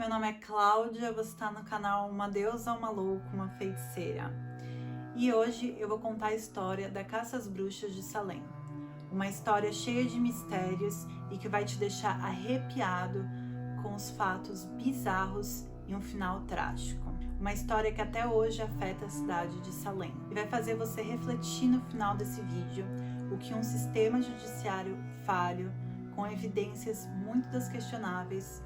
meu nome é Cláudia, você está no canal Uma Deusa, Uma Louca, Uma Feiticeira. E hoje eu vou contar a história da Caça às Bruxas de Salem. Uma história cheia de mistérios e que vai te deixar arrepiado com os fatos bizarros e um final trágico. Uma história que até hoje afeta a cidade de Salem e vai fazer você refletir no final desse vídeo o que um sistema judiciário falho, com evidências muito questionáveis,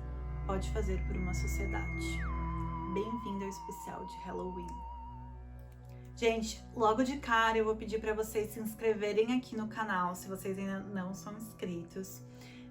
pode fazer por uma sociedade. Bem-vindo ao especial de Halloween. Gente, logo de cara eu vou pedir para vocês se inscreverem aqui no canal, se vocês ainda não são inscritos.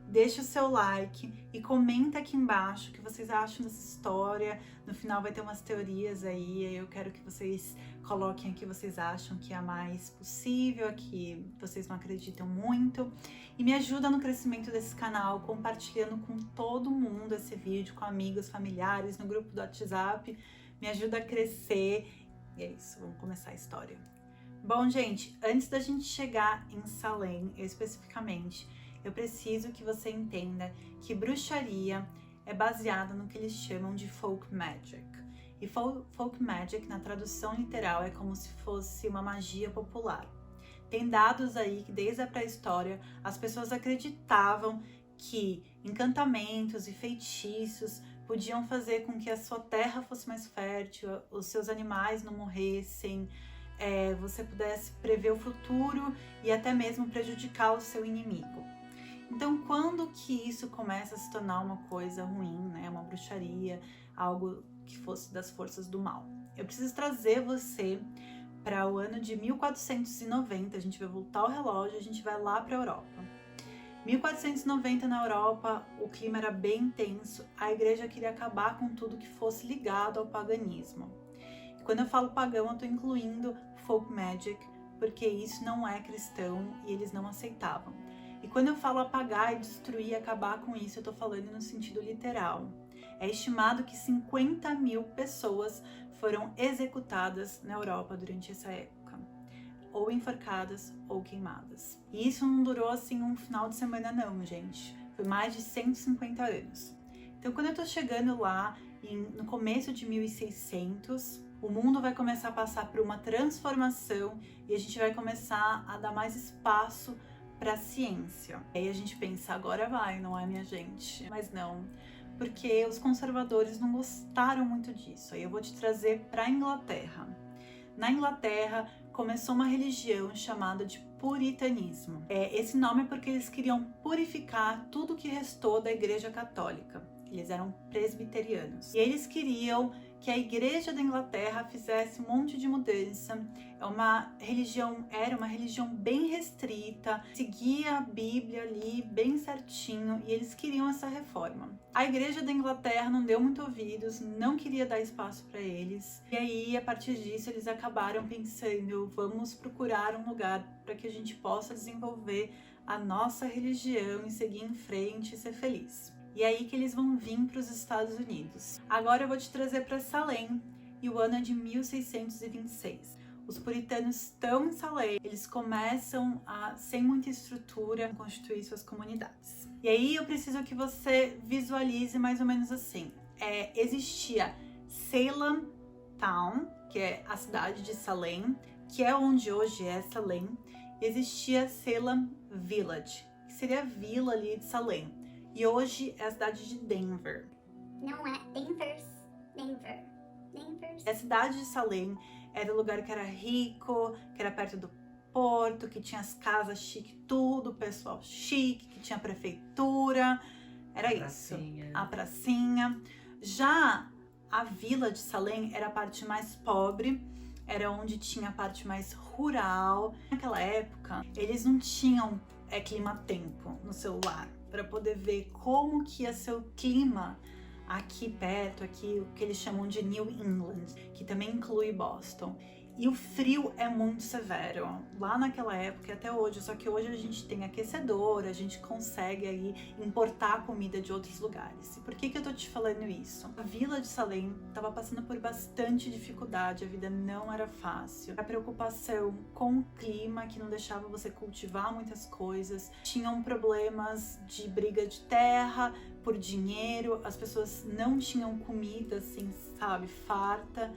Deixa o seu like e comenta aqui embaixo o que vocês acham dessa história. No final vai ter umas teorias aí, eu quero que vocês coloquem o que vocês acham que é a mais possível, a que vocês não acreditam muito. E me ajuda no crescimento desse canal, compartilhando com todo mundo esse vídeo, com amigos, familiares, no grupo do WhatsApp. Me ajuda a crescer. E é isso, vamos começar a história. Bom, gente, antes da gente chegar em Salem, especificamente, eu preciso que você entenda que bruxaria é baseada no que eles chamam de folk magic. E folk magic, na tradução literal, é como se fosse uma magia popular. Tem dados aí que desde a pré-história as pessoas acreditavam que encantamentos e feitiços podiam fazer com que a sua terra fosse mais fértil, os seus animais não morressem, você pudesse prever o futuro e até mesmo prejudicar o seu inimigo. Então, quando que isso começa a se tornar uma coisa ruim, né? Uma bruxaria, algo que fosse das forças do mal? Eu preciso trazer você para o ano de 1490, a gente vai voltar o relógio, a gente vai lá para a Europa. 1490 na Europa, o clima era bem tenso, a igreja queria acabar com tudo que fosse ligado ao paganismo. E quando eu falo pagão, eu estou incluindo folk magic, porque isso não é cristão e eles não aceitavam. E quando eu falo apagar e destruir, acabar com isso, eu estou falando no sentido literal. É estimado que 50 mil pessoas foram executadas na Europa durante essa época, ou enforcadas ou queimadas. E isso não durou assim um final de semana não, gente. Foi mais de 150 anos. Então quando eu tô chegando lá, no começo de 1600, o mundo vai começar a passar por uma transformação e a gente vai começar a dar mais espaço para a ciência. Aí a gente pensa, agora vai, não é, minha gente? Mas não, porque os conservadores não gostaram muito disso. Aí eu vou te trazer para a Inglaterra. Na Inglaterra começou uma religião chamada de puritanismo. Esse nome é porque eles queriam purificar tudo que restou da Igreja Católica. Eles eram presbiterianos. E eles queriam que a Igreja da Inglaterra fizesse um monte de mudança. Era uma religião bem restrita, seguia a Bíblia ali bem certinho e eles queriam essa reforma. A Igreja da Inglaterra não deu muito ouvidos, não queria dar espaço para eles. E aí, a partir disso, eles acabaram pensando, vamos procurar um lugar para que a gente possa desenvolver a nossa religião e seguir em frente e ser feliz. E aí que eles vão vir para os Estados Unidos. Agora eu vou te trazer para Salem, e o ano é de 1626. Os puritanos estão em Salem, eles começam sem muita estrutura, a constituir suas comunidades. E aí eu preciso que você visualize mais ou menos assim. Existia Salem Town, que é a cidade de Salem, que é onde hoje é Salem. E existia Salem Village, que seria a vila ali de Salem. E hoje é a cidade de Denver. Não é Denver. A cidade de Salem era um lugar que era rico, que era perto do porto, que tinha as casas chique, tudo, pessoal chique, que tinha prefeitura. Era isso, a pracinha. Já a vila de Salem era a parte mais pobre, era onde tinha a parte mais rural. Naquela época, eles não tinham clima-tempo no celular para poder ver como que ia ser o clima aqui perto, aqui o que eles chamam de New England, que também inclui Boston. E o frio é muito severo, lá naquela época e até hoje, só que hoje a gente tem aquecedor, a gente consegue aí importar comida de outros lugares. E por que eu tô te falando isso? A vila de Salem estava passando por bastante dificuldade, a vida não era fácil. A preocupação com o clima, que não deixava você cultivar muitas coisas, tinham problemas de briga de terra, por dinheiro, as pessoas não tinham comida, assim, sabe, farta.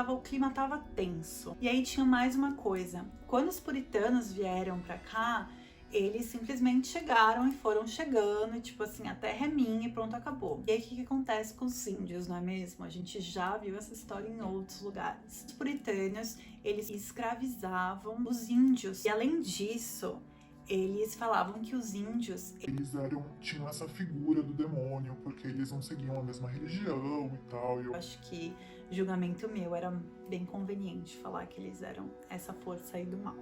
O clima tava tenso. E aí tinha mais uma coisa. Quando os puritanos vieram pra cá, eles simplesmente chegaram e foram chegando, e tipo assim, a terra é minha e pronto, acabou. E aí o que acontece com os índios, não é mesmo? A gente já viu essa história em outros lugares. Os puritanos, eles escravizavam os índios. E além disso, eles falavam que os índios... Eles tinham essa figura do demônio, porque eles não seguiam a mesma religião e tal. Eu acho que, julgamento meu, era bem conveniente falar que eles eram essa força aí do mal.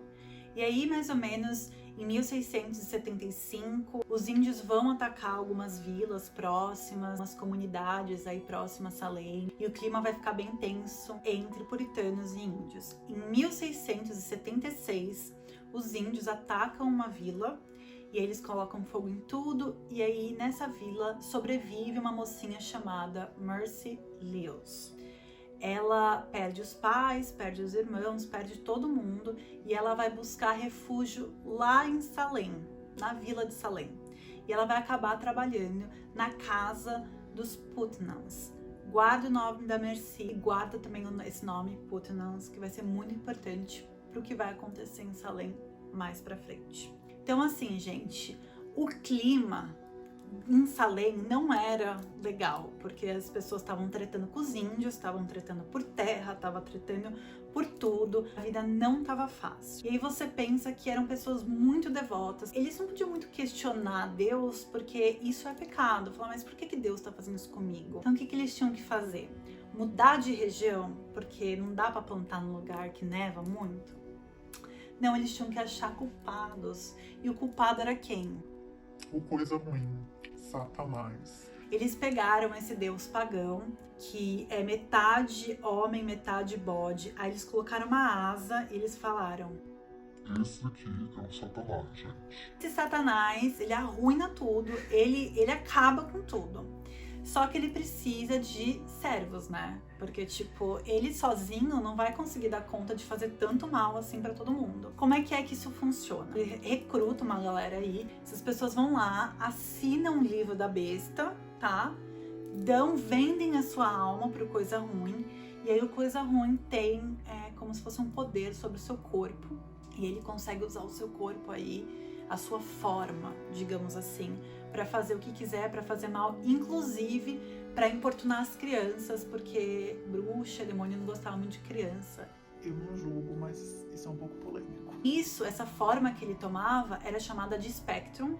E aí, mais ou menos, em 1675, os índios vão atacar algumas vilas próximas, umas comunidades aí próximas a Salem, e o clima vai ficar bem tenso entre puritanos e índios. Em 1676, os índios atacam uma vila e eles colocam fogo em tudo, e aí nessa vila sobrevive uma mocinha chamada Mercy Lewis. Ela perde os pais, perde os irmãos, perde todo mundo, e ela vai buscar refúgio lá em Salem, na vila de Salem. E ela vai acabar trabalhando na casa dos Putnams. Guarda o nome da Mercy, guarda também esse nome, Putnams, que vai ser muito importante para o que vai acontecer em Salem mais pra frente. Então assim, gente, o clima em Salem não era legal, porque as pessoas estavam tretando com os índios, estavam tretando por terra, estavam tretando por tudo, a vida não estava fácil. E aí você pensa que eram pessoas muito devotas, eles não podiam muito questionar Deus, porque isso é pecado. Falar, mas por que Deus está fazendo isso comigo? Então o que eles tinham que fazer? Mudar de região, porque não dá para plantar num lugar que neva muito? Não, eles tinham que achar culpados. E o culpado era quem? O coisa ruim, Satanás. Eles pegaram esse deus pagão, que é metade homem, metade bode. Aí eles colocaram uma asa e eles falaram: esse daqui é o Satanás, gente. Esse Satanás, ele arruina tudo, ele acaba com tudo. Só que ele precisa de servos, né? Porque, tipo, ele sozinho não vai conseguir dar conta de fazer tanto mal assim pra todo mundo. Como é que isso funciona? Ele recruta uma galera aí, essas pessoas vão lá, assinam o livro da besta, tá? Vendem a sua alma pro coisa ruim, e aí o coisa ruim tem como se fosse um poder sobre o seu corpo, e ele consegue usar o seu corpo aí, a sua forma, digamos assim, para fazer o que quiser, para fazer mal, inclusive para importunar as crianças, porque bruxa, demônio não gostava muito de criança. Eu não julgo, mas isso é um pouco polêmico. Essa forma que ele tomava era chamada de Spectrum,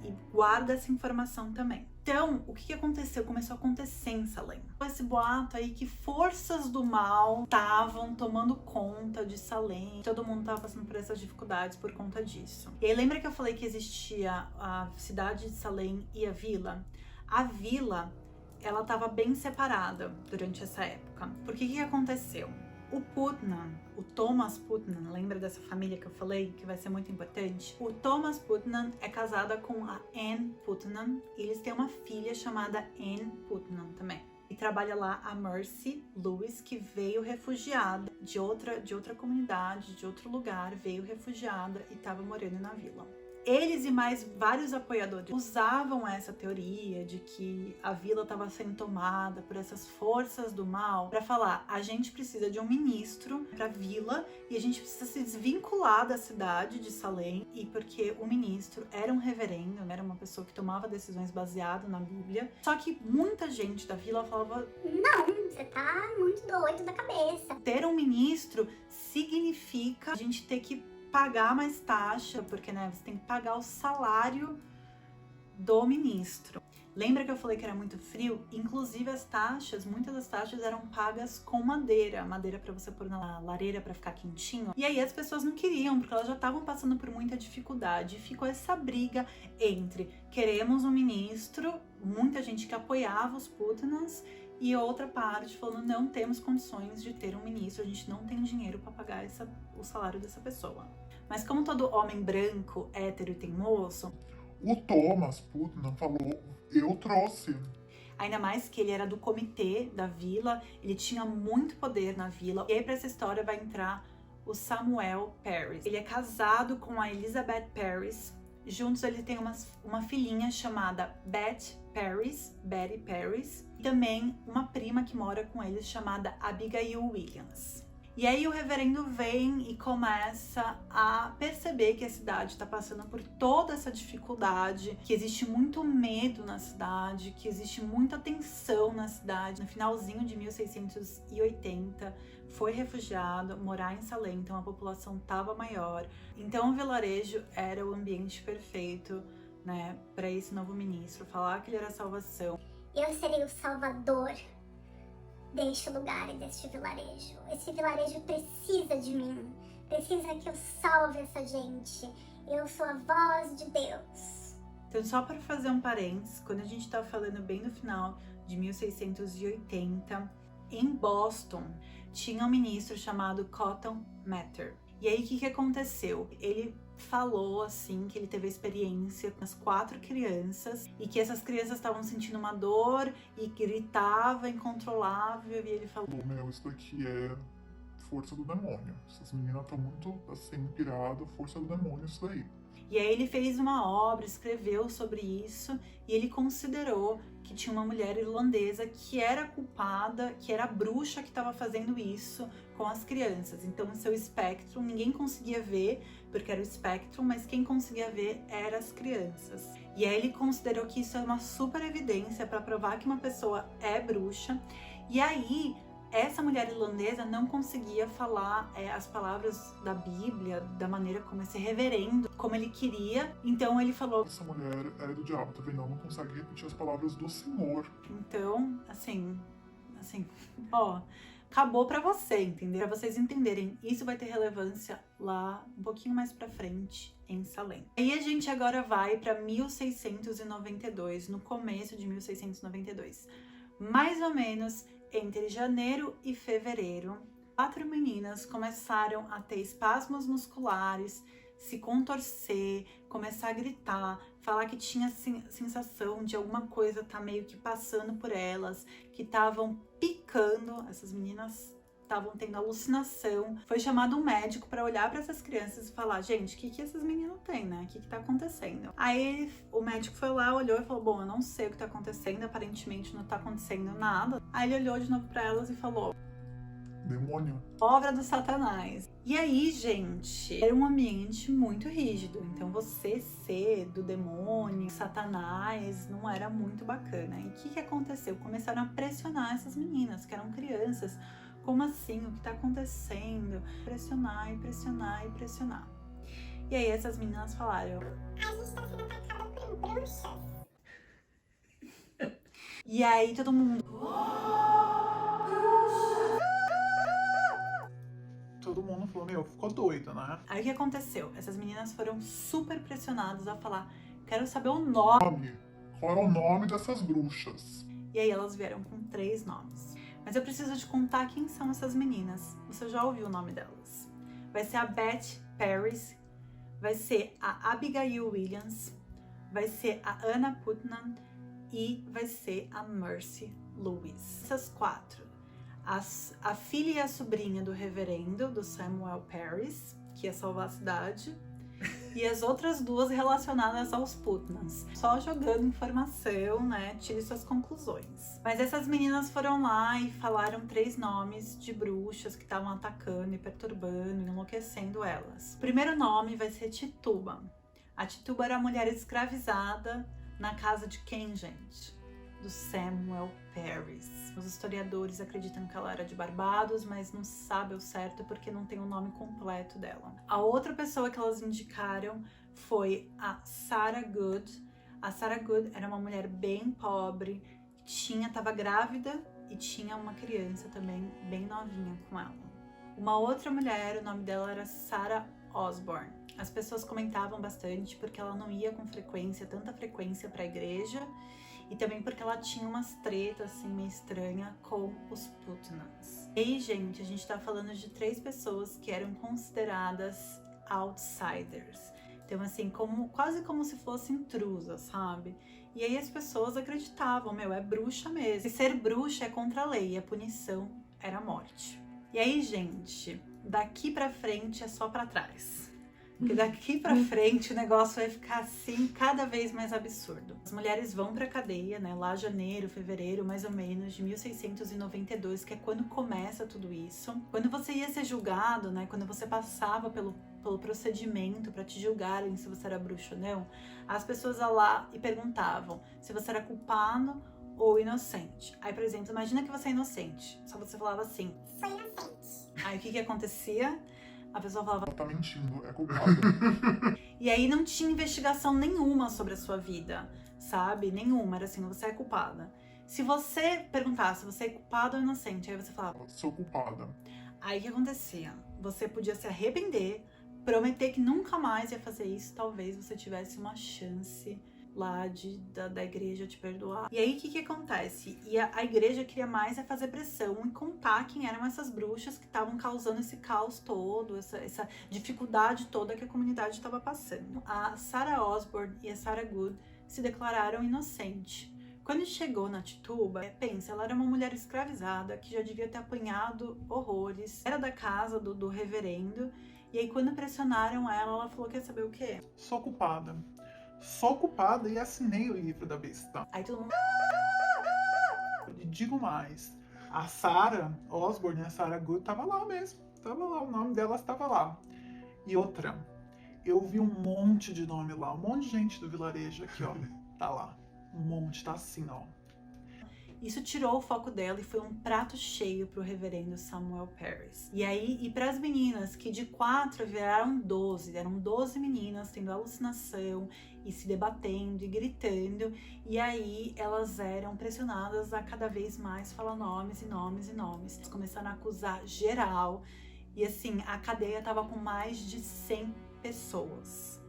e guarda essa informação também. Então, o que aconteceu? Começou a acontecer em Salem. Esse boato aí que forças do mal estavam tomando conta de Salem. Todo mundo estava passando por essas dificuldades por conta disso. E aí, lembra que eu falei que existia a cidade de Salem e a vila? A vila, ela estava bem separada durante essa época. Porque o que aconteceu? O Putnam, o Thomas Putnam, lembra dessa família que eu falei, que vai ser muito importante? O Thomas Putnam é casada com a Anne Putnam, e eles têm uma filha chamada Anne Putnam também. E trabalha lá a Mercy Lewis, que veio refugiada de outra comunidade, de outro lugar, veio refugiada e estava morando na vila. Eles e mais vários apoiadores usavam essa teoria de que a vila estava sendo tomada por essas forças do mal para falar: a gente precisa de um ministro para a vila e a gente precisa se desvincular da cidade de Salem, e porque o ministro era um reverendo, era uma pessoa que tomava decisões baseadas na Bíblia. Só que muita gente da vila falava: não, você tá muito doido da cabeça. Ter um ministro significa a gente ter que pagar mais taxa, porque, né, você tem que pagar o salário do ministro. Lembra que eu falei que era muito frio? Inclusive as taxas, muitas das taxas eram pagas com madeira para você pôr na lareira para ficar quentinho. E aí as pessoas não queriam, porque elas já estavam passando por muita dificuldade. Ficou essa briga entre queremos um ministro, muita gente que apoiava os Putnams, e outra parte falando: não temos condições de ter um ministro, a gente não tem dinheiro para pagar o salário dessa pessoa. Mas como todo homem branco, hétero e teimoso, o Thomas Putnam falou: eu trouxe. Ainda mais que ele era do comitê da vila, ele tinha muito poder na vila. E aí pra essa história vai entrar o Samuel Parris. Ele é casado com a Elizabeth Parris, Juntos ele tem uma filhinha chamada Betty Paris, e também uma prima que mora com eles chamada Abigail Williams. E aí o reverendo vem e começa a perceber que a cidade está passando por toda essa dificuldade, que existe muito medo na cidade, que existe muita tensão na cidade. No finalzinho de 1680, foi refugiado, morar em Salem, então a população estava maior. Então o vilarejo era o ambiente perfeito, né, para esse novo ministro falar que ele era a salvação. Eu serei o salvador deste lugar e deste vilarejo. Esse vilarejo precisa de mim, precisa que eu salve essa gente. Eu sou a voz de Deus. Então, só para fazer um parênteses, quando a gente tá falando bem no final de 1680, em Boston, tinha um ministro chamado Cotton Mather. E aí, o que aconteceu? Ele falou, assim, que ele teve a experiência com as 4 crianças e que essas crianças estavam sentindo uma dor e gritava incontrolável, e ele falou: Meu, isso daqui é força do demônio. Essas meninas estão muito, assim, piradas, força do demônio isso daí. E aí ele fez uma obra, escreveu sobre isso, e ele considerou que tinha uma mulher irlandesa que era culpada, que era a bruxa que estava fazendo isso com as crianças. Então, o seu espectro, ninguém conseguia ver, porque era o espectro, mas quem conseguia ver eram as crianças. E aí ele considerou que isso é uma super evidência para provar que uma pessoa é bruxa. E aí, essa mulher irlandesa não conseguia falar as palavras da Bíblia da maneira como esse reverendo, como ele queria. Então ele falou: essa mulher é do diabo, tá vendo? Ela não consegue repetir as palavras do Senhor. Então, assim, ó, acabou pra você, entendeu? Pra vocês entenderem, isso vai ter relevância lá um pouquinho mais pra frente, em Salem. Aí a gente agora vai pra 1692, no começo de 1692. Mais ou menos entre janeiro e fevereiro, 4 meninas começaram a ter espasmos musculares, se contorcer, começar a gritar, falar que tinha sensação de alguma coisa tá meio que passando por elas, que estavam picando. Essas meninas estavam tendo alucinação. Foi chamado um médico para olhar para essas crianças e falar: gente, o que essas meninas têm, né? O que tá acontecendo? Aí o médico foi lá, olhou e falou: bom, eu não sei o que tá acontecendo, aparentemente não tá acontecendo nada. Aí ele olhou de novo para elas e falou: Demônio. obra do Satanás. E aí, gente, era um ambiente muito rígido. Então você ser do demônio, Satanás, não era muito bacana. E o que aconteceu? Começaram a pressionar essas meninas, que eram crianças. Como assim? O que tá acontecendo? Pressionar e pressionar e pressionar. E aí essas meninas falaram: A gente tá sendo atacada por bruxas. E aí todo mundo: Todo mundo falou, meu, ficou doido, né? Aí o que aconteceu? Essas meninas foram super pressionadas a falar: quero saber o nome. Qual era o nome dessas bruxas? E aí elas vieram com 3 nomes. Mas eu preciso te contar quem são essas meninas. Você já ouviu o nome delas. Vai ser a Betty Paris, vai ser a Abigail Williams, vai ser a Anna Putnam e vai ser a Mercy Lewis. Essas 4. A filha e a sobrinha do reverendo, do Samuel Paris, que ia salvar a cidade. E as outras 2 relacionadas aos Putnams. Só jogando informação, né? Tire suas conclusões. Mas essas meninas foram lá e falaram 3 nomes de bruxas que estavam atacando e perturbando e enlouquecendo elas. O primeiro nome vai ser Tituba. A Tituba era a mulher escravizada na casa de quem, gente? Do Samuel Paris. Os historiadores acreditam que ela era de Barbados, mas não se sabe ao certo porque não tem o nome completo dela. A outra pessoa que elas indicaram foi a Sarah Good. A Sarah Good era uma mulher bem pobre, estava grávida e tinha uma criança também bem novinha com ela. Uma outra mulher, o nome dela era Sarah Osborne. As pessoas comentavam bastante porque ela não ia com tanta frequência para a igreja, e também porque ela tinha umas tretas assim meio estranha com os Putnams. E aí, gente, a gente tá falando de 3 pessoas que eram consideradas outsiders. Então, assim, quase como se fossem intrusas, sabe? E aí as pessoas acreditavam, meu, é bruxa mesmo. E ser bruxa é contra a lei, e a punição era a morte. E aí, gente, daqui pra frente é só pra trás. Porque daqui pra frente o negócio vai ficar assim, cada vez mais absurdo. As mulheres vão pra cadeia, né? Lá janeiro, fevereiro, mais ou menos, de 1692, que é quando começa tudo isso. Quando você ia ser julgado, né? Quando você passava pelo procedimento pra te julgarem se você era bruxo ou não, as pessoas iam lá e perguntavam se você era culpado ou inocente. Aí, por exemplo, imagina que você é inocente. Só você falava assim. Sou inocente. Aí o que acontecia? A pessoa falava. Ela tá mentindo, é culpada. E aí não tinha investigação nenhuma sobre a sua vida, sabe? Nenhuma. Era assim, você é culpada. Se você perguntasse, você é culpada ou inocente? Aí você falava. Sou culpada. Aí o que acontecia? Você podia se arrepender, prometer que nunca mais ia fazer isso. Talvez você tivesse uma chance lá da igreja te perdoar. E aí, o que acontece? E a igreja queria mais fazer pressão e contar quem eram essas bruxas que estavam causando esse caos todo, essa dificuldade toda que a comunidade estava passando. A Sarah Osborne e a Sarah Good se declararam inocentes. Quando chegou na Tituba, pensa, ela era uma mulher escravizada que já devia ter apanhado horrores, era da casa do reverendo, e aí quando pressionaram ela falou, quer saber o quê? Sou culpada. Sou culpada e assinei o livro da besta. Aí todo mundo... E digo mais, a Sarah Osborne e a Sarah Good tava lá mesmo. Tava lá, o nome delas tava lá. E outra, eu vi um monte de nome lá, um monte de gente do vilarejo aqui, ó. Tá lá. Um monte, tá assim, ó. Isso tirou o foco dela e foi um prato cheio pro reverendo Samuel Parris. E aí, e pras meninas, que de 4 viraram 12, eram 12 meninas tendo alucinação e se debatendo e gritando, e aí elas eram pressionadas a cada vez mais falar nomes e nomes e nomes. Eles começaram a acusar geral, e assim, a cadeia tava com mais de 100 pessoas.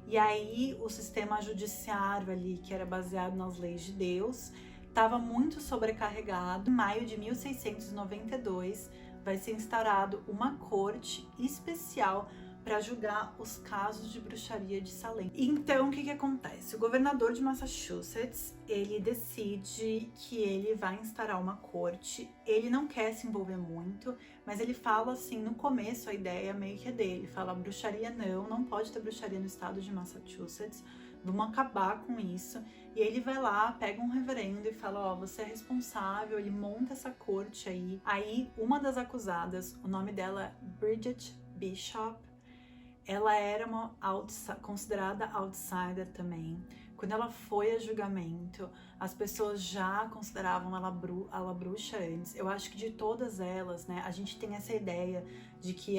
E aí, o sistema judiciário ali, que era baseado nas leis de Deus, estava muito sobrecarregado. Em maio de 1692, vai ser instaurado uma corte especial para julgar os casos de bruxaria de Salem. Então, o que acontece? O governador de Massachusetts, ele decide que ele vai instaurar uma corte. Ele não quer se envolver muito, mas ele fala assim, no começo a ideia meio que é dele. Fala, bruxaria não pode ter bruxaria no estado de Massachusetts. Vamos acabar com isso. E ele vai lá, pega um reverendo e fala, ó, você é responsável, ele monta essa corte aí. Aí, uma das acusadas, o nome dela é Bridget Bishop, ela era considerada outsider também. Quando ela foi a julgamento, as pessoas já consideravam ela bruxa antes. Eu acho que de todas elas, né, a gente tem essa ideia de que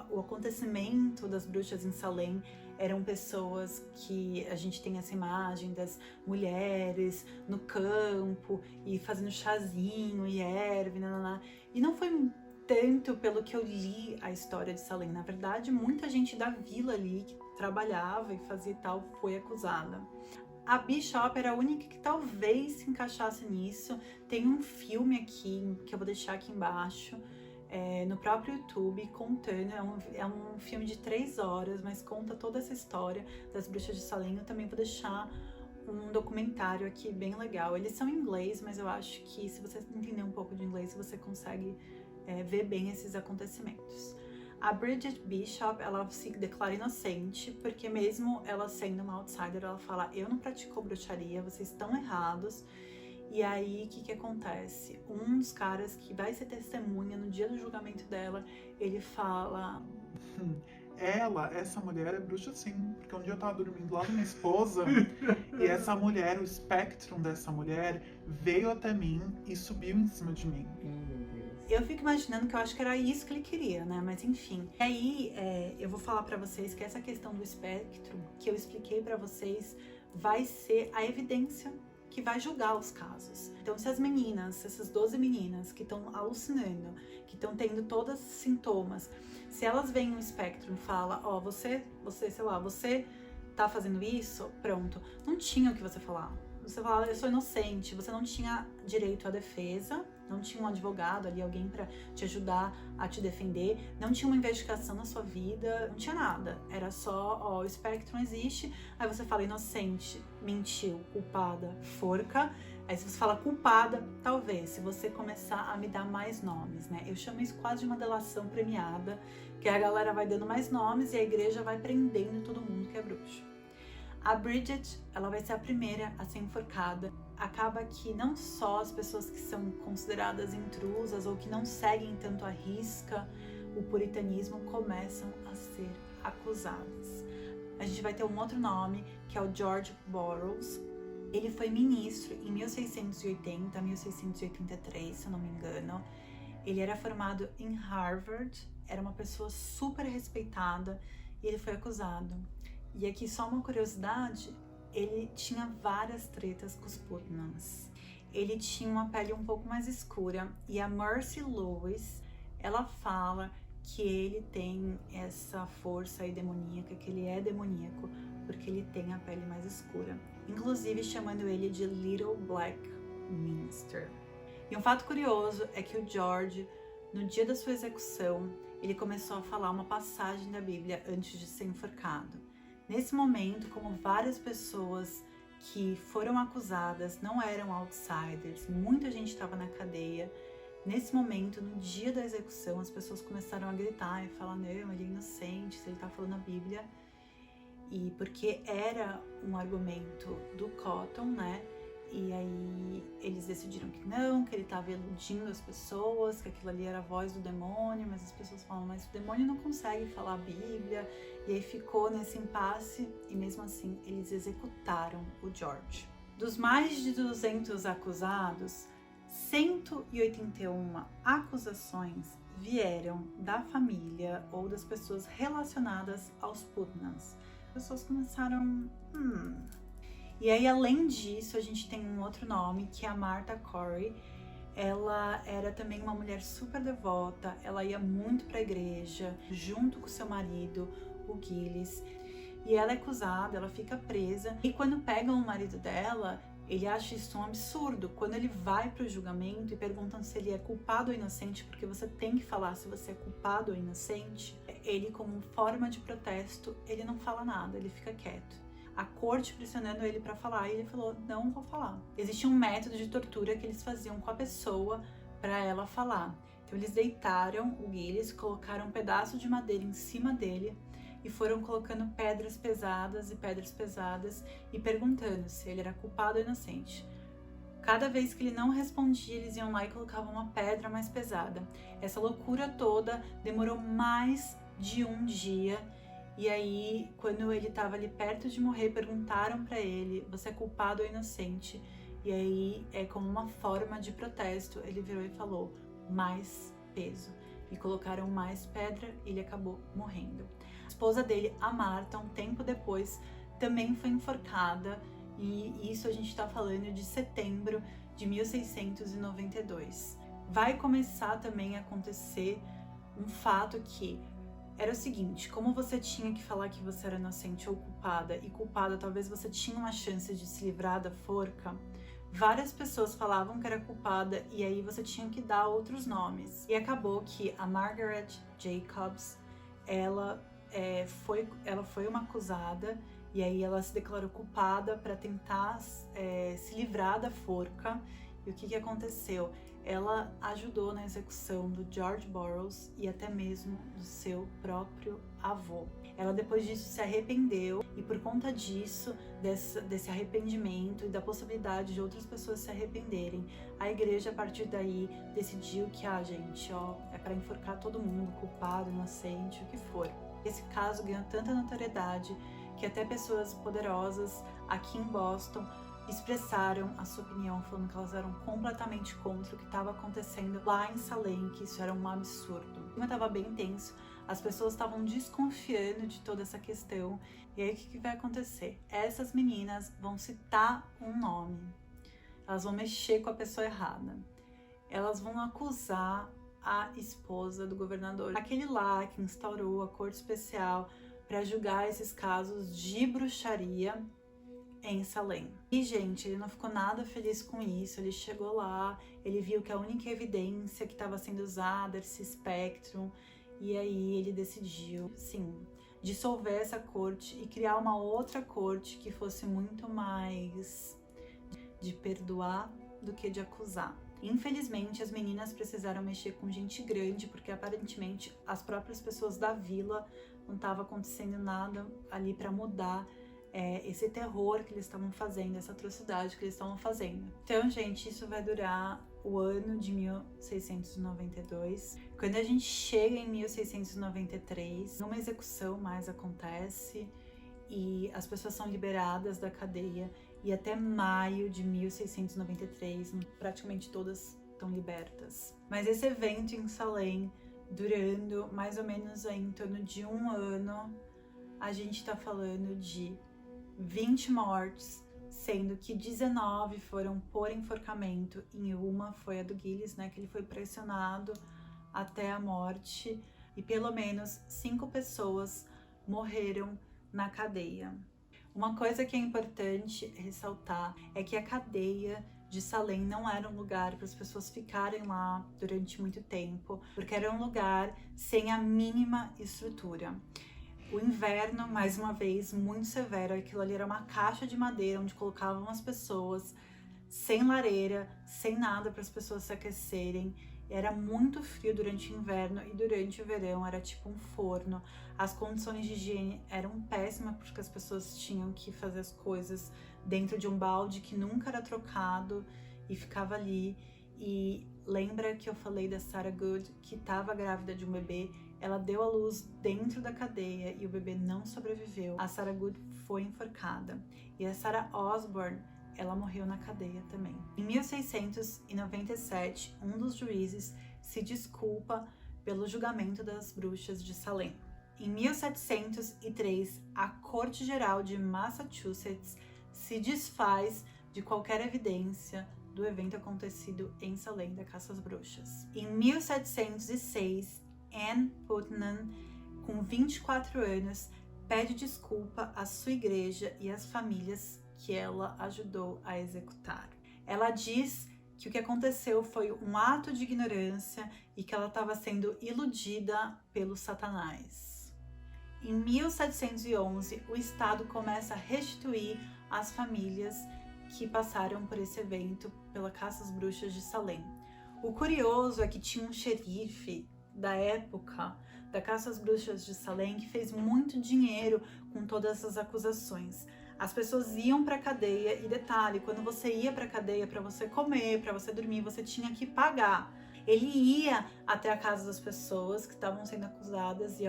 o acontecimento das bruxas em Salem eram pessoas que a gente tem essa imagem das mulheres no campo e fazendo chazinho e erva, e não foi tanto pelo que eu li a história de Salem. Na verdade, muita gente da vila ali que trabalhava e fazia tal foi acusada. A Bishop era a única que talvez se encaixasse nisso. Tem um filme aqui, que eu vou deixar aqui embaixo, no próprio YouTube, contando, é um filme de 3 horas, mas conta toda essa história das bruxas de Salem. Eu também vou deixar um documentário aqui bem legal. Eles são em inglês, mas eu acho que se você entender um pouco de inglês, você consegue ver bem esses acontecimentos. A Bridget Bishop, ela se declara inocente, porque mesmo ela sendo uma outsider, ela fala, eu não pratico bruxaria, vocês estão errados. E aí, o que acontece? Um dos caras que vai ser testemunha no dia do julgamento dela, ele fala... Essa mulher é bruxa sim, porque um dia eu tava dormindo lá com minha esposa e essa mulher, o espectro dessa mulher, veio até mim e subiu em cima de mim. Eu fico imaginando que eu acho que era isso que ele queria, né? Mas enfim. E aí, eu vou falar pra vocês que essa questão do espectro, que eu expliquei pra vocês, vai ser a evidência que vai julgar os casos. Então, se as meninas, essas 12 meninas que estão alucinando, que estão tendo todos os sintomas, se elas veem um espectro e falam, ó, você, sei lá, você tá fazendo isso, pronto. Não tinha o que você falar. Você falava, eu sou inocente, você não tinha direito à defesa, não tinha um advogado ali, alguém pra te ajudar a te defender, não tinha uma investigação na sua vida, não tinha nada. Era só, ó, o espectro não existe, aí você fala inocente, mentiu, culpada, forca, Aí se você fala culpada, talvez, se você começar a me dar mais nomes, né? Eu chamo isso quase de uma delação premiada, que a galera vai dando mais nomes e a igreja vai prendendo todo mundo que é bruxo. A Bridget, ela vai ser a primeira a ser enforcada. Acaba que não só as pessoas que são consideradas intrusas ou que não seguem tanto à risca o puritanismo começam a ser acusadas. A gente vai ter um outro nome, que é o George Burroughs. Ele foi ministro em 1680, 1683, se eu não me engano. Ele era formado em Harvard, era uma pessoa super respeitada e ele foi acusado. E aqui só uma curiosidade, ele tinha várias tretas com os Putnams. Ele tinha uma pele um pouco mais escura e a Mercy Lewis, ela fala que ele tem essa força aí demoníaca, que ele é demoníaco, porque ele tem a pele mais escura. Inclusive chamando ele de Little Black Minister. E um fato curioso é que o George, no dia da sua execução, ele começou a falar uma passagem da Bíblia antes de ser enforcado. Nesse momento, como várias pessoas que foram acusadas não eram outsiders, muita gente estava na cadeia. Nesse momento, no dia da execução, as pessoas começaram a gritar e falar: não, ele é inocente, se ele está falando a Bíblia. E porque era um argumento do Cotton, né? E aí eles decidiram que não, que ele estava iludindo as pessoas, que aquilo ali era a voz do demônio, mas as pessoas falam, mas o demônio não consegue falar a Bíblia. E aí ficou nesse impasse e mesmo assim eles executaram o George. Dos mais de 200 acusados, 181 acusações vieram da família ou das pessoas relacionadas aos Putnams. As pessoas começaram... E aí, além disso, a gente tem um outro nome, que é a Martha Corey. Ela era também uma mulher super devota, ela ia muito para a igreja, junto com seu marido, o Gillis. E ela é acusada, ela fica presa. E quando pegam o marido dela, ele acha isso um absurdo. Quando ele vai para o julgamento e perguntam se ele é culpado ou inocente, porque você tem que falar se você é culpado ou inocente, ele, como forma de protesto, ele não fala nada, ele fica quieto. A corte pressionando ele para falar e ele falou, não vou falar. Existia um método de tortura que eles faziam com a pessoa para ela falar. Então eles deitaram o Gillis, colocaram um pedaço de madeira em cima dele e foram colocando pedras pesadas e perguntando se ele era culpado ou inocente. Cada vez que ele não respondia, eles iam lá e colocavam uma pedra mais pesada. Essa loucura toda demorou mais de um dia. E aí, quando ele estava ali perto de morrer, perguntaram para ele, você é culpado ou inocente? E aí, como uma forma de protesto, ele virou e falou, mais peso. E colocaram mais pedra e ele acabou morrendo. A esposa dele, a Martha, um tempo depois, também foi enforcada. E isso a gente está falando de setembro de 1692. Vai começar também a acontecer um fato que... Era o seguinte, como você tinha que falar que você era inocente ou culpada, e culpada talvez você tinha uma chance de se livrar da forca, várias pessoas falavam que era culpada e aí você tinha que dar outros nomes. E acabou que a Margaret Jacobs, ela foi uma acusada e aí ela se declarou culpada para tentar se livrar da forca. E o que aconteceu? Ela ajudou na execução do George Burroughs e até mesmo do seu próprio avô. Ela depois disso se arrependeu e por conta disso, desse arrependimento e da possibilidade de outras pessoas se arrependerem, a igreja a partir daí decidiu que, gente, é para enforcar todo mundo, culpado, inocente, o que for. Esse caso ganhou tanta notoriedade que até pessoas poderosas aqui em Boston expressaram a sua opinião, falando que elas eram completamente contra o que estava acontecendo lá em Salem, que isso era um absurdo. O clima estava bem tenso, as pessoas estavam desconfiando de toda essa questão. E aí o que vai acontecer? Essas meninas vão citar um nome, elas vão mexer com a pessoa errada, elas vão acusar a esposa do governador, aquele lá que instaurou a corte especial para julgar esses casos de bruxaria em Salem. E, gente, ele não ficou nada feliz com isso. Ele chegou lá, ele viu que a única evidência que estava sendo usada era esse espectro, e aí ele decidiu, sim, dissolver essa corte e criar uma outra corte que fosse muito mais de perdoar do que de acusar. Infelizmente, as meninas precisaram mexer com gente grande, porque aparentemente as próprias pessoas da vila não estava acontecendo nada ali para mudar esse terror que eles estavam fazendo, essa atrocidade que eles estavam fazendo. Então, gente, isso vai durar o ano de 1692. Quando a gente chega em 1693, uma execução mais acontece e as pessoas são liberadas da cadeia, e até maio de 1693, praticamente todas estão libertas. Mas esse evento em Salem, durando mais ou menos aí em torno de um ano, a gente tá falando de 20 mortes, sendo que 19 foram por enforcamento, e uma foi a do Gillis, né, que ele foi pressionado até a morte, e pelo menos 5 pessoas morreram na cadeia. Uma coisa que é importante ressaltar é que a cadeia de Salem não era um lugar para as pessoas ficarem lá durante muito tempo, porque era um lugar sem a mínima estrutura. O inverno, mais uma vez, muito severo. Aquilo ali era uma caixa de madeira onde colocavam as pessoas, sem lareira, sem nada para as pessoas se aquecerem. Era muito frio durante o inverno, e durante o verão era tipo um forno. As condições de higiene eram péssimas, porque as pessoas tinham que fazer as coisas dentro de um balde que nunca era trocado e ficava ali. E lembra que eu falei da Sarah Good, que estava grávida de um bebê? Ela deu à luz dentro da cadeia e o bebê não sobreviveu. A Sarah Good foi enforcada. E a Sarah Osborne, ela morreu na cadeia também. Em 1697, um dos juízes se desculpa pelo julgamento das bruxas de Salem. Em 1703, a Corte Geral de Massachusetts se desfaz de qualquer evidência do evento acontecido em Salem da caça às bruxas. Em 1706, Anne Putnam, com 24 anos, pede desculpa à sua igreja e às famílias que ela ajudou a executar. Ela diz que o que aconteceu foi um ato de ignorância e que ela estava sendo iludida pelo Satanás. Em 1711, o Estado começa a restituir as famílias que passaram por esse evento pela caça às bruxas de Salem. O curioso é que tinha um xerife da época da caça às bruxas de Salem que fez muito dinheiro com todas essas acusações. As pessoas iam para a cadeia, e detalhe, quando você ia para a cadeia, para você comer, para você dormir, você tinha que pagar. Ele ia até a casa das pessoas que estavam sendo acusadas e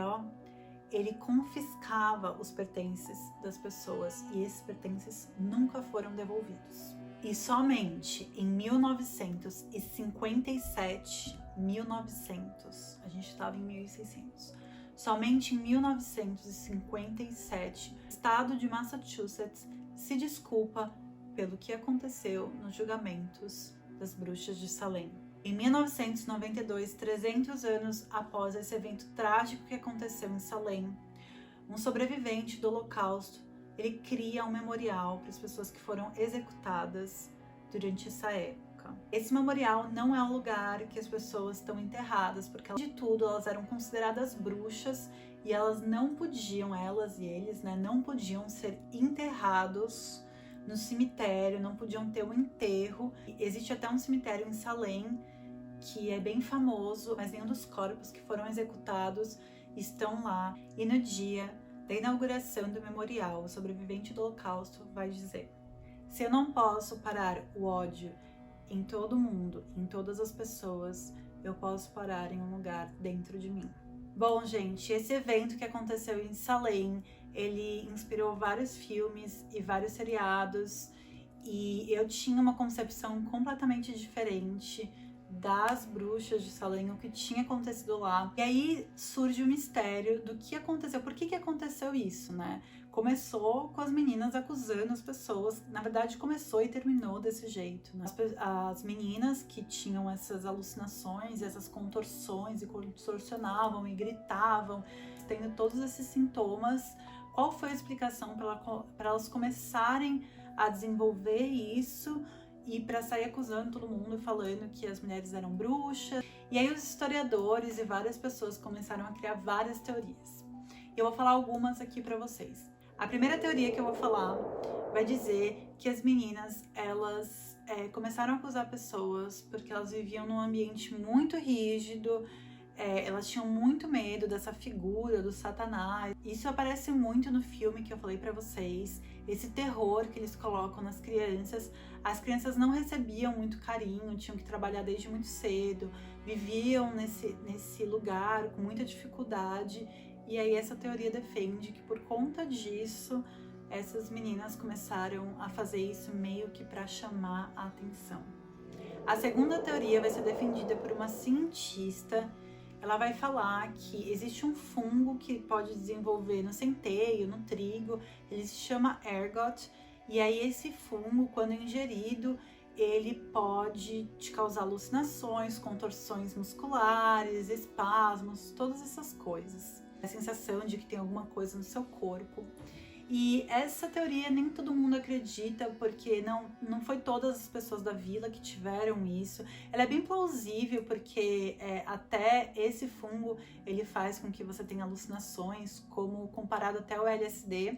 ele confiscava os pertences das pessoas, e esses pertences nunca foram devolvidos. E somente em 1957, a gente estava em 1600, somente em 1957, o estado de Massachusetts se desculpa pelo que aconteceu nos julgamentos das bruxas de Salem. Em 1992, 300 anos após esse evento trágico que aconteceu em Salem, um sobrevivente do Holocausto, ele cria um memorial para as pessoas que foram executadas durante essa época. Esse memorial não é um lugar que as pessoas estão enterradas, porque de tudo elas eram consideradas bruxas e elas não podiam, elas e eles, né, não podiam ser enterrados no cemitério, não podiam ter um enterro. Existe até um cemitério em Salem que é bem famoso, mas nenhum dos corpos que foram executados estão lá. E no dia da inauguração do memorial, o sobrevivente do Holocausto vai dizer: se eu não posso parar o ódio em todo mundo, em todas as pessoas, eu posso parar em um lugar dentro de mim. Bom, gente, esse evento que aconteceu em Salem, ele inspirou vários filmes e vários seriados, e eu tinha uma concepção completamente diferente das bruxas de Salem, o que tinha acontecido lá. E aí surge o mistério do que aconteceu, por que aconteceu isso, né? Começou com as meninas acusando as pessoas, na verdade começou e terminou desse jeito, né? As meninas que tinham essas alucinações, essas contorções, e contorcionavam e gritavam, tendo todos esses sintomas. Qual foi a explicação para elas começarem a desenvolver isso e para sair acusando todo mundo, falando que as mulheres eram bruxas? E aí os historiadores e várias pessoas começaram a criar várias teorias. Eu vou falar algumas aqui para vocês. A primeira teoria que eu vou falar vai dizer que as meninas, elas começaram a acusar pessoas porque elas viviam num ambiente muito rígido, elas tinham muito medo dessa figura do Satanás. Isso aparece muito no filme que eu falei pra vocês, esse terror que eles colocam nas crianças. As crianças não recebiam muito carinho, tinham que trabalhar desde muito cedo, viviam nesse lugar com muita dificuldade. E aí essa teoria defende que por conta disso, essas meninas começaram a fazer isso meio que para chamar a atenção. A segunda teoria vai ser defendida por uma cientista. Ela vai falar que existe um fungo que pode desenvolver no centeio, no trigo, ele se chama ergot, e aí esse fungo, quando ingerido, ele pode te causar alucinações, contorções musculares, espasmos, todas essas coisas. A sensação de que tem alguma coisa no seu corpo. E essa teoria nem todo mundo acredita, porque não foi todas as pessoas da vila que tiveram isso. Ela é bem plausível, porque até esse fungo, ele faz com que você tenha alucinações, como comparado até ao LSD.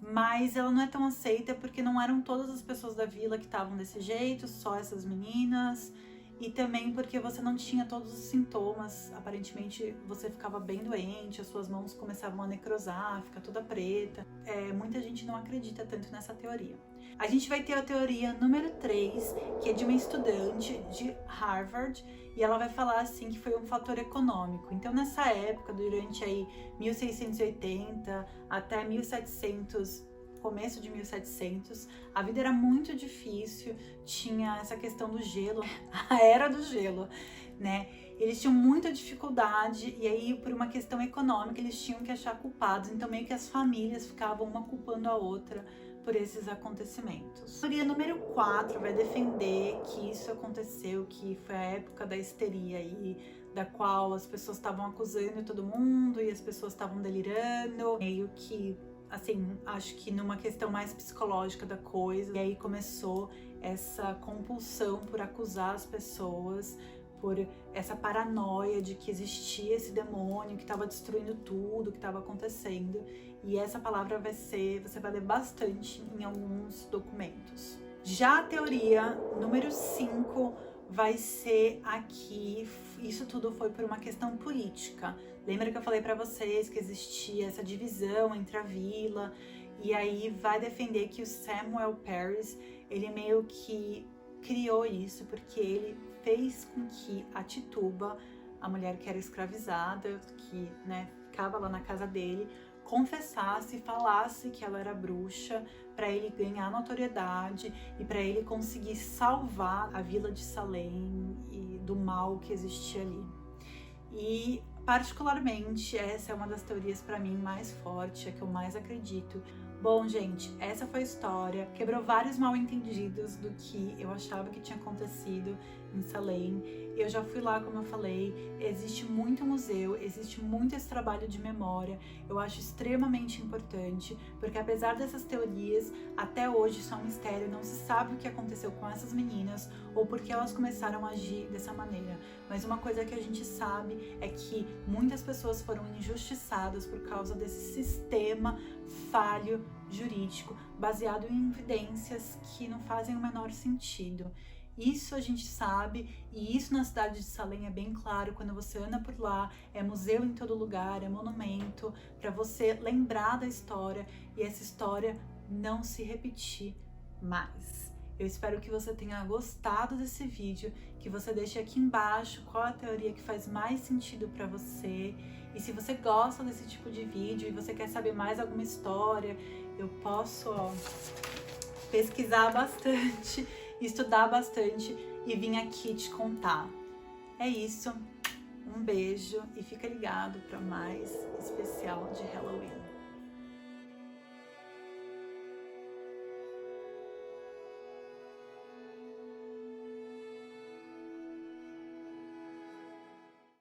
Mas ela não é tão aceita, porque não eram todas as pessoas da vila que estavam desse jeito, só essas meninas. E também porque você não tinha todos os sintomas, aparentemente você ficava bem doente, as suas mãos começavam a necrosar, ficar toda preta. Muita gente não acredita tanto nessa teoria. A gente vai ter a teoria número 3, que é de uma estudante de Harvard, e ela vai falar assim que foi um fator econômico. Então nessa época, durante aí 1680 até 1700, começo de 1700, a vida era muito difícil, tinha essa questão do gelo, a era do gelo, né? Eles tinham muita dificuldade e aí, por uma questão econômica, eles tinham que achar culpados, então meio que as famílias ficavam uma culpando a outra por esses acontecimentos. A teoria número 4 vai defender que isso aconteceu, que foi a época da histeria aí, da qual as pessoas estavam acusando todo mundo e as pessoas estavam delirando, meio que assim, acho que numa questão mais psicológica da coisa. E aí começou essa compulsão por acusar as pessoas, por essa paranoia de que existia esse demônio que estava destruindo tudo que estava acontecendo. E essa palavra você vai ler bastante em alguns documentos. Já a teoria número 5 vai ser aqui, isso tudo foi por uma questão política. Lembra que eu falei pra vocês que existia essa divisão entre a vila, e aí vai defender que o Samuel Parris, ele meio que criou isso, porque ele fez com que a Tituba, a mulher que era escravizada, que ficava lá na casa dele, confessasse e falasse que ela era bruxa, para ele ganhar notoriedade e para ele conseguir salvar a vila de Salem e do mal que existia ali. E particularmente essa é uma das teorias para mim mais forte, a que eu mais acredito. Bom, gente, essa foi a história. Quebrou vários mal-entendidos do que eu achava que tinha acontecido em Salem. Eu já fui lá, como eu falei, existe muito museu, existe muito esse trabalho de memória. Eu acho extremamente importante, porque apesar dessas teorias, até hoje isso é um mistério, não se sabe o que aconteceu com essas meninas ou por que elas começaram a agir dessa maneira. Mas uma coisa que a gente sabe é que muitas pessoas foram injustiçadas por causa desse sistema falho jurídico, baseado em evidências que não fazem o menor sentido. Isso a gente sabe, e isso na cidade de Salem é bem claro. Quando você anda por lá, é museu em todo lugar, é monumento, para você lembrar da história e essa história não se repetir mais. Eu espero que você tenha gostado desse vídeo, que você deixe aqui embaixo qual a teoria que faz mais sentido para você. E se você gosta desse tipo de vídeo e você quer saber mais alguma história, eu posso pesquisar bastante, estudar bastante e vim aqui te contar. É isso, um beijo e fica ligado para mais especial de Halloween.